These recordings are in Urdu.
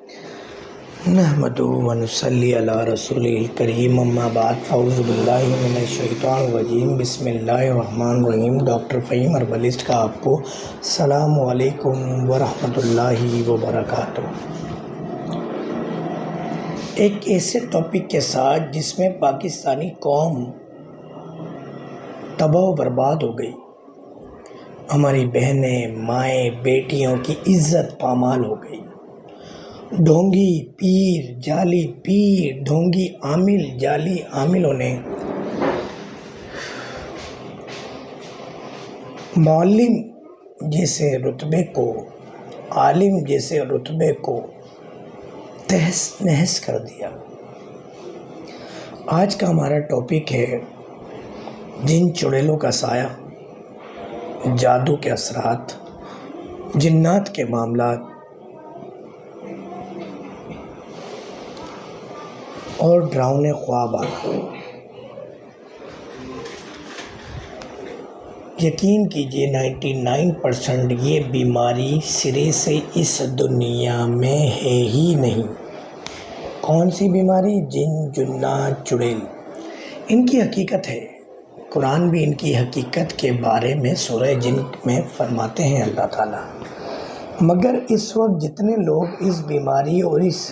نحمدہ و نصلی علی رسولہ الکریم اما بعد اعوذ باللہ من الشیطان الرجیم بسم اللہ الرحمن الرحیم۔ ڈاکٹر فہیم ہربلسٹ کا آپ کو السلام علیکم ورحمۃ اللہ وبرکاتہ۔ ایک ایسے ٹاپک کے ساتھ جس میں پاکستانی قوم تباہ و برباد ہو گئی، ہماری بہنیں، مائیں، بیٹیوں کی عزت پامال ہو گئی۔ ڈھونگی پیر، جعلی پیر، ڈھونگی عامل، جعلی عاملوں نے معلم جیسے رتبے کو، عالم جیسے رتبے کو تہس نہس کر دیا۔ آج کا ہمارا ٹاپک ہے جن چڑیلوں کا سایہ، جادو کے اثرات، جنات کے معاملات اور ڈراؤنے خواب آنا۔ یقین کیجیے 99% یہ بیماری سرے سے اس دنیا میں ہے ہی نہیں۔ کون سی بیماری؟ جن، جنات، چڑیل۔ ان کی حقیقت ہے، قرآن بھی ان کی حقیقت کے بارے میں سورہ جن میں فرماتے ہیں اللہ تعالیٰ۔ مگر اس وقت جتنے لوگ اس بیماری اور اس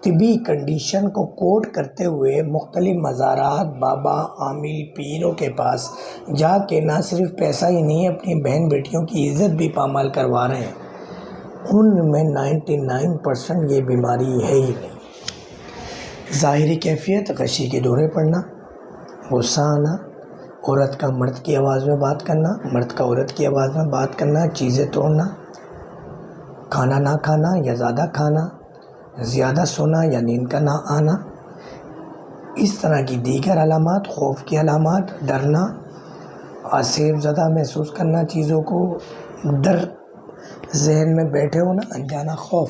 طبی کنڈیشن کو کوٹ کرتے ہوئے مختلف مزارات، بابا، عامل، پیروں کے پاس جا کے نہ صرف پیسہ ہی نہیں اپنی بہن بیٹیوں کی عزت بھی پامال کروا رہے ہیں، ان میں 99% یہ بیماری ہے ہی نہیں۔ ظاہری کیفیت: غشی کے دورے پڑنا، غصہ آنا، عورت کا مرد کی آواز میں بات کرنا، مرد کا عورت کی آواز میں بات کرنا، چیزیں توڑنا، کھانا نہ کھانا یا زیادہ کھانا، زیادہ سونا یا نیند کا نہ آنا، اس طرح کی دیگر علامات، خوف کی علامات، ڈرنا، آسیب زدہ محسوس کرنا، چیزوں کو ڈر ذہن میں بیٹھے ہونا، انجانا خوف،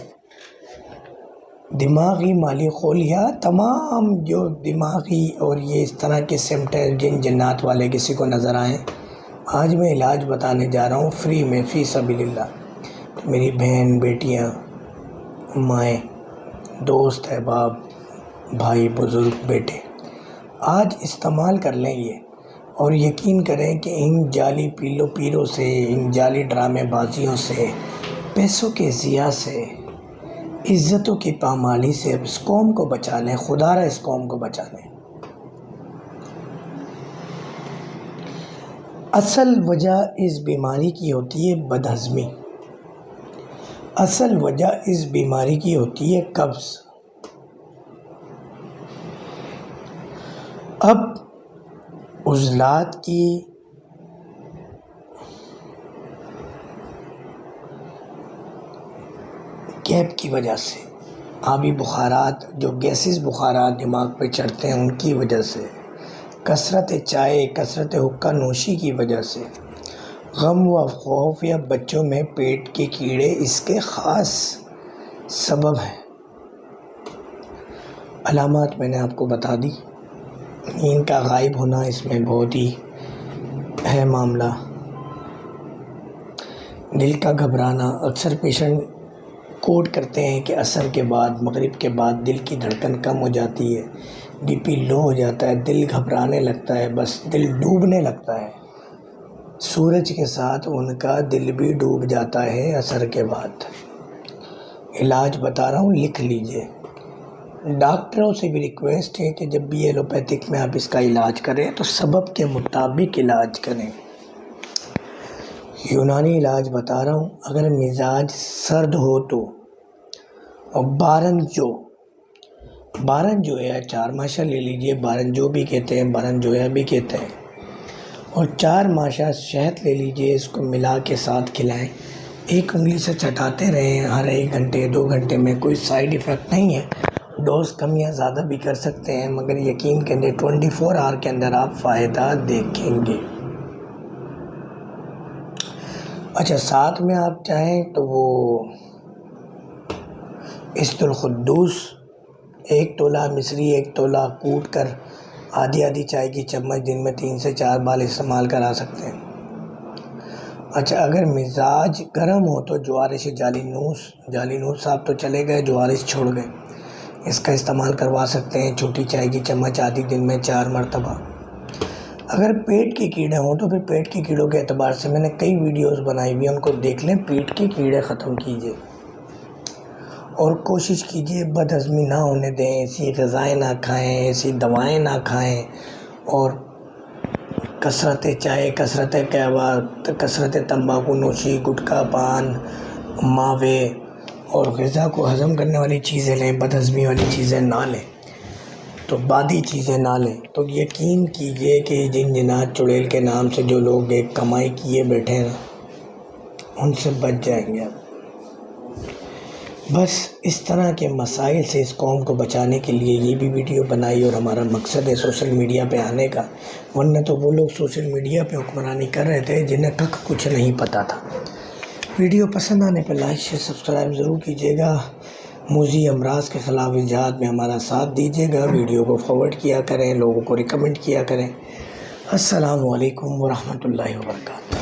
دماغی مالی خولیہ، تمام جو دماغی اور یہ اس طرح کے سمٹم جن جنات والے کسی کو نظر آئیں، آج میں علاج بتانے جا رہا ہوں فری میں، فی سبیل اللہ۔ میری بہن، بیٹیاں، مائیں، دوست، احباب، بھائی، بزرگ، بیٹے، آج استعمال کر لیں یہ، اور یقین کریں کہ ان جعلی پیروں سے، ان جعلی ڈرامے بازیوں سے، پیسوں کے ضیاع سے، عزتوں کی پامالی سے اب اس قوم کو بچا لیں، خدا را اس قوم کو بچا لیں۔ اصل وجہ اس بیماری کی ہوتی ہے بدہضمی، اصل وجہ اس بیماری کی ہوتی ہے قبض۔ اب عضلات کی گیپ کی وجہ سے، آبی بخارات، جو گیسز بخارات دماغ پہ چڑھتے ہیں ان کی وجہ سے، کثرت چائے، کثرت حقہ نوشی کی وجہ سے، غم و خوف یا بچوں میں پیٹ کے کیڑے اس کے خاص سبب ہیں۔ علامات میں نے آپ کو بتا دی۔ نیند کا غائب ہونا اس میں بہت ہی ہے معاملہ۔ دل کا گھبرانا، اکثر پیشنٹ کوٹ کرتے ہیں کہ عصر کے بعد، مغرب کے بعد دل کی دھڑکن کم ہو جاتی ہے، بی پی لو ہو جاتا ہے، دل گھبرانے لگتا ہے، بس دل ڈوبنے لگتا ہے۔ سورج کے ساتھ ان کا دل بھی ڈوب جاتا ہے عصر کے بعد۔ علاج بتا رہا ہوں، لکھ لیجئے۔ ڈاکٹروں سے بھی ریکویسٹ ہے کہ جب بھی ایلوپیتھک میں آپ اس کا علاج کریں تو سبب کے مطابق علاج کریں۔ یونانی علاج بتا رہا ہوں، اگر مزاج سرد ہو تو، اور بارنجو ہے، چار ماشا لے لیجئے، بارنجو بھی کہتے ہیں، بارنجویا بھی کہتے ہیں، اور 4 ماشا شہد لے لیجئے، اس کو ملا کے ساتھ کھلائیں، 1 انگلی سے چٹاتے رہیں ہر 1 گھنٹے 2 گھنٹے میں، کوئی سائیڈ ایفیکٹ نہیں ہے۔ ڈوز کم یا زیادہ بھی کر سکتے ہیں، مگر یقین کریں 24 آور کے اندر آپ فائدہ دیکھیں گے۔ اچھا، ساتھ میں آپ چاہیں تو وہ عست القدوس 1 تولہ مصری، 1 تولہ کوٹ کر آدھی چائے کی چمچ دن میں 3 سے 4 بار استعمال کرا سکتے ہیں۔ اچھا، اگر مزاج گرم ہو تو جوارش جالینوس صاحب تو چلے گئے، جوارش چھوڑ گئے، اس کا استعمال کروا سکتے ہیں چھوٹی چائے کی چمچ آدھی دن میں 4 مرتبہ۔ اگر پیٹ کے کیڑے ہوں تو پھر پیٹ کے کیڑوں کے اعتبار سے میں نے کئی ویڈیوز بنائی ہوئی ہیں، ان کو دیکھ لیں۔ پیٹ کے کیڑے ختم کیجئے اور کوشش کیجئے بد ہضمی نہ ہونے دیں، ایسی غذائیں نہ کھائیں، ایسی دوائیں نہ کھائیں، اور کثرت چائے، کثرت قہوہ، کثرت تمباکو نوشی، گٹکا پان، ماوے اور غذا کو ہضم کرنے والی چیزیں لیں، بد ہضمی والی چیزیں نہ لیں، تو بادی چیزیں نہ لیں، تو یقین کیجئے کہ جنجنات چڑیل کے نام سے جو لوگ ایک کمائی کیے بیٹھے ہیں ان سے بچ جائیں گے۔ بس اس طرح کے مسائل سے اس قوم کو بچانے کے لیے یہ بھی ویڈیو بنائی، اور ہمارا مقصد ہے سوشل میڈیا پہ آنے کا، ورنہ تو وہ لوگ سوشل میڈیا پہ حکمرانی کر رہے تھے جنہیں کچھ نہیں پتہ تھا۔ ویڈیو پسند آنے پہ لائک شیئر سبسکرائب ضرور کیجیے گا، موذی امراض کے خلاف جہاد میں ہمارا ساتھ دیجیے گا، ویڈیو کو فارورڈ کیا کریں، لوگوں کو ریکمنڈ کیا کریں۔ السلام علیکم ورحمۃ اللہ وبرکاتہ۔